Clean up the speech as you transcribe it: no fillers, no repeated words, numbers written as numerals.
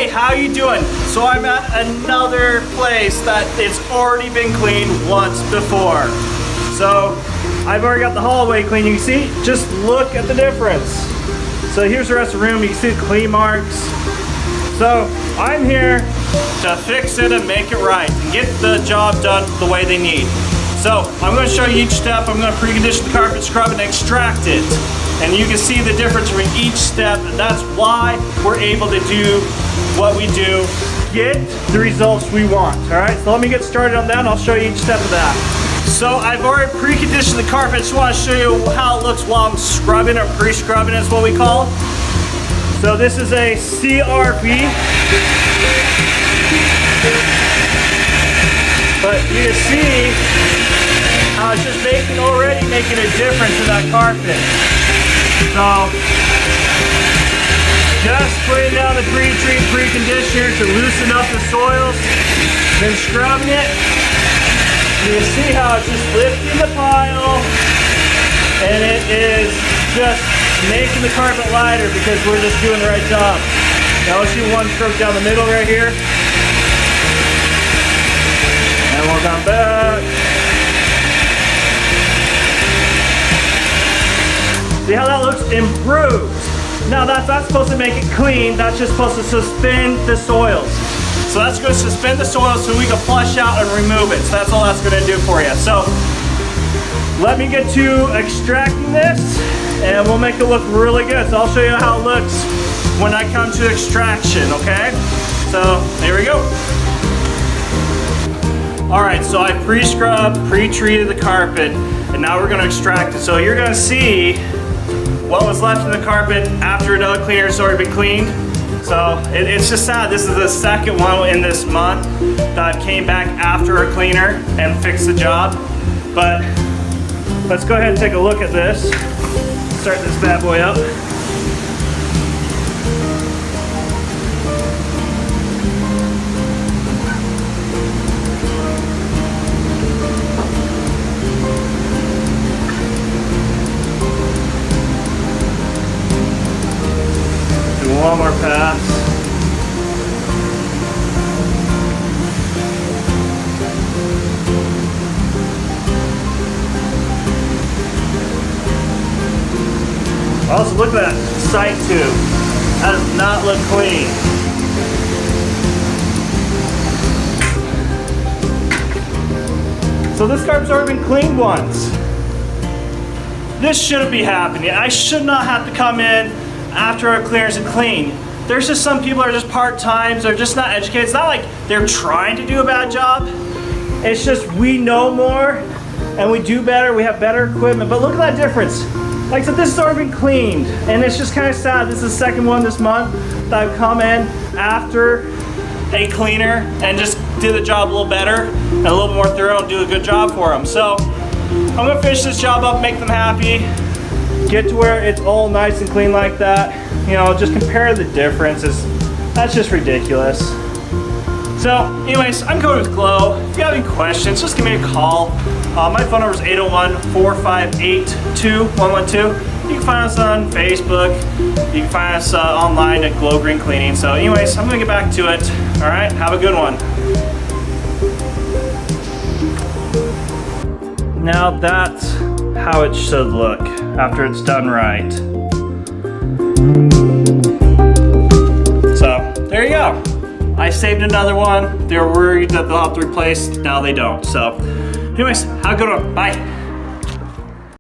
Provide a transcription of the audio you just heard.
Hey, how you doing? So I'm at another place that it's already been cleaned once before. So I've already got the hallway clean. You can see, just look at the difference. So here's the rest of the room. You can see the clean marks. So I'm here to fix it and make it right and get the job done the way they need. So I'm going to show you each step. I'm going to precondition the carpet, scrub it, and extract it. And you can see the difference between each step, and that's why we're able to do what we do, get the results we want. All right, so let me get started on that, and I'll show you each step of that. So I've already preconditioned the carpet. Just want to show you how it looks while I'm scrubbing, or pre-scrubbing is what we call it. So this is a CRP. But you can see how it's just already making a difference in that carpet. So just putting down the pre-treat preconditioner to loosen up the soils, then scrubbing it. You can see how it's just lifting the pile, and it is just making the carpet lighter because we're just doing the right job. Now let's do one stroke down the middle right here. And we'll come back. See how that looks? Improved. Now that's not supposed to make it clean, that's just supposed to suspend the soils. So that's going to suspend the soils so we can flush out and remove it. So that's all that's going to do for you. So let me get to extracting this and we'll make it look really good. So I'll show you how it looks when I come to extraction, okay? So here we go. All right, so I pre-scrubbed, pre-treated the carpet, and now we're gonna extract it. So you're gonna see what was left in the carpet after another cleaner has already been cleaned. So it's just sad. This is the second one in this month that came back after a cleaner and fixed the job. But let's go ahead and take a look at this. Start this bad boy up. One more pass. Also, look at that sight tube. That does not look clean. So this carpet's already been cleaned once. This shouldn't be happening. I should not have to come in after our cleaners are clean. There's just some people are just part-time, they're just not educated. It's not like they're trying to do a bad job. It's just we know more and we do better, we have better equipment. But look at that difference. Like I said, this has already been cleaned and it's just kind of sad. This is the second one this month that I've come in after a cleaner and just do the job a little better and a little more thorough and do a good job for them. So I'm gonna finish this job up, make them happy. Get to where it's all nice and clean like that. You know, just compare the differences. That's just ridiculous. So anyways, I'm Cody with Glow. If you have any questions, just give me a call. My phone number is 801-458-2112. You can find us on Facebook. You can find us online at Glow Green Cleaning. So anyways, I'm gonna get back to it. All right, have a good one. Now that's how it should look after it's done right. So there you go. I saved another one. They were worried that they'll have to replace, now they don't. So anyways, have a good one, bye.